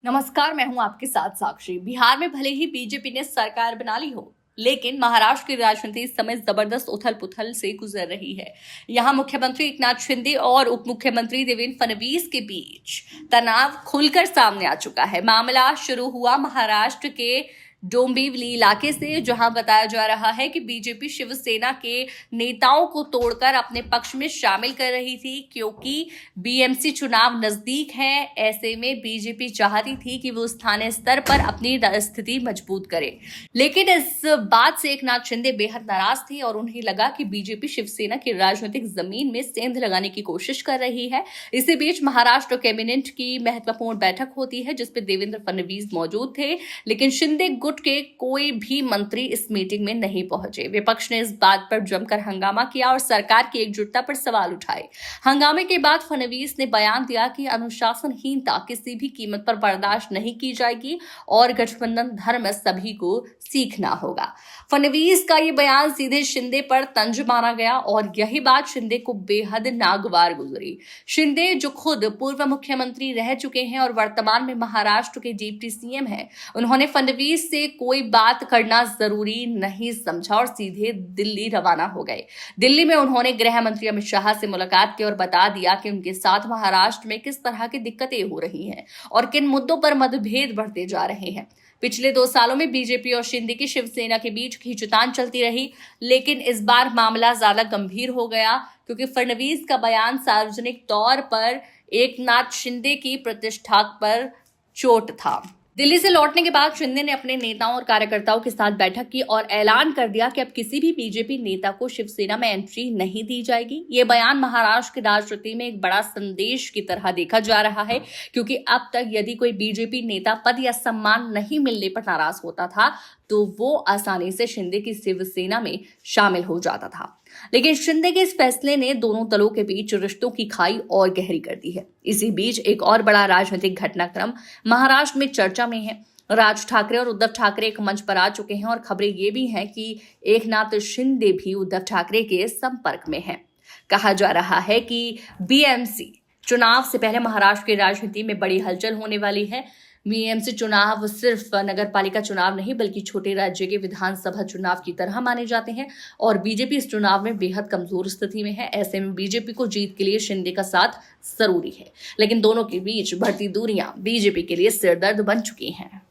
नमस्कार, मैं हूं आपके साथ साक्षी। बिहार में भले ही बीजेपी ने सरकार बना ली हो, लेकिन महाराष्ट्र की राजनीति इस समय जबरदस्त उथल-पुथल से गुजर रही है। यहां मुख्यमंत्री एकनाथ शिंदे और उप मुख्यमंत्री देवेंद्र फडणवीस के बीच तनाव खुलकर सामने आ चुका है। मामला शुरू हुआ महाराष्ट्र के डोंबिवली इलाके से, जहां बताया जा रहा है कि बीजेपी शिवसेना के नेताओं को तोड़कर अपने पक्ष में शामिल कर रही थी, क्योंकि बीएमसी चुनाव नजदीक है। ऐसे में बीजेपी चाहती थी कि वो स्थानीय स्तर पर अपनी स्थिति मजबूत करे, लेकिन इस बात से एकनाथ शिंदे बेहद नाराज थे और उन्हें लगा कि बीजेपी शिवसेना की राजनीतिक जमीन में सेंध लगाने की कोशिश कर रही है। इसी बीच महाराष्ट्र कैबिनेट की महत्वपूर्ण बैठक होती है, जिसपे देवेंद्र फडणवीस मौजूद थे, लेकिन शिंदे गुट के कोई भी मंत्री इस मीटिंग में नहीं पहुंचे। विपक्ष ने इस बात पर जमकर हंगामा किया और सरकार की एकजुटता पर सवाल उठाए। हंगामे के बाद फडणवीस ने बयान दिया कि अनुशासनहीनता किसी भी कीमत पर बर्दाश्त नहीं की जाएगी और गठबंधन धर्म सभी को सीखना होगा। फडणवीस का ये बयान सीधे शिंदे पर तंज मारा गया और यही बात शिंदे को बेहद नागवार गुजरी। शिंदे, जो खुद पूर्व मुख्यमंत्री रह चुके हैं और वर्तमान में महाराष्ट्र के डिप्टी सीएम हैं, उन्होंने फडणवीस से कोई बात करना जरूरी नहीं समझा और सीधे दिल्ली रवाना हो गए। दिल्ली में उन्होंने गृह मंत्री अमित शाह से मुलाकात की और बता दिया कि उनके साथ महाराष्ट्र में किस तरह की दिक्कतें हो रही हैं और किन मुद्दों पर मतभेद बढ़ते जा रहे हैं। पिछले 2 सालों में बीजेपी और शिंदे की शिवसेना के बीच खींचतान चलती रही, लेकिन इस बार मामला ज्यादा गंभीर हो गया, क्योंकि फडणवीस का बयान सार्वजनिक तौर पर एकनाथ शिंदे की प्रतिष्ठा पर चोट था। दिल्ली से लौटने के बाद शिंदे ने अपने नेताओं और कार्यकर्ताओं के साथ बैठक की और ऐलान कर दिया कि अब किसी भी बीजेपी नेता को शिवसेना में एंट्री नहीं दी जाएगी। ये बयान महाराष्ट्र की राजनीति में एक बड़ा संदेश की तरह देखा जा रहा है, क्योंकि अब तक यदि कोई बीजेपी नेता पद या सम्मान नहीं मिलने पर नाराज होता था तो वो आसानी से शिंदे की शिवसेना में शामिल हो जाता था। लेकिन शिंदे के इस फैसले ने दोनों दलों के बीच रिश्तों की खाई और गहरी कर दी है। इसी बीच एक और बड़ा राजनीतिक घटनाक्रम महाराष्ट्र में चर्चा में है। राज ठाकरे और उद्धव ठाकरे एक मंच पर आ चुके हैं और खबरें ये भी हैं कि एकनाथ शिंदे भी उद्धव ठाकरे के संपर्क में हैं। कहा जा रहा है कि बीएमसी चुनाव से पहले महाराष्ट्र की राजनीति में बड़ी हलचल होने वाली है। बीएमसी चुनाव सिर्फ नगरपालिका चुनाव नहीं, बल्कि छोटे राज्य के विधानसभा चुनाव की तरह माने जाते हैं और बीजेपी इस चुनाव में बेहद कमजोर स्थिति में है। ऐसे में बीजेपी को जीत के लिए शिंदे का साथ जरूरी है, लेकिन दोनों के बीच बढ़ती दूरियां बीजेपी के लिए सिरदर्द बन चुकी हैं।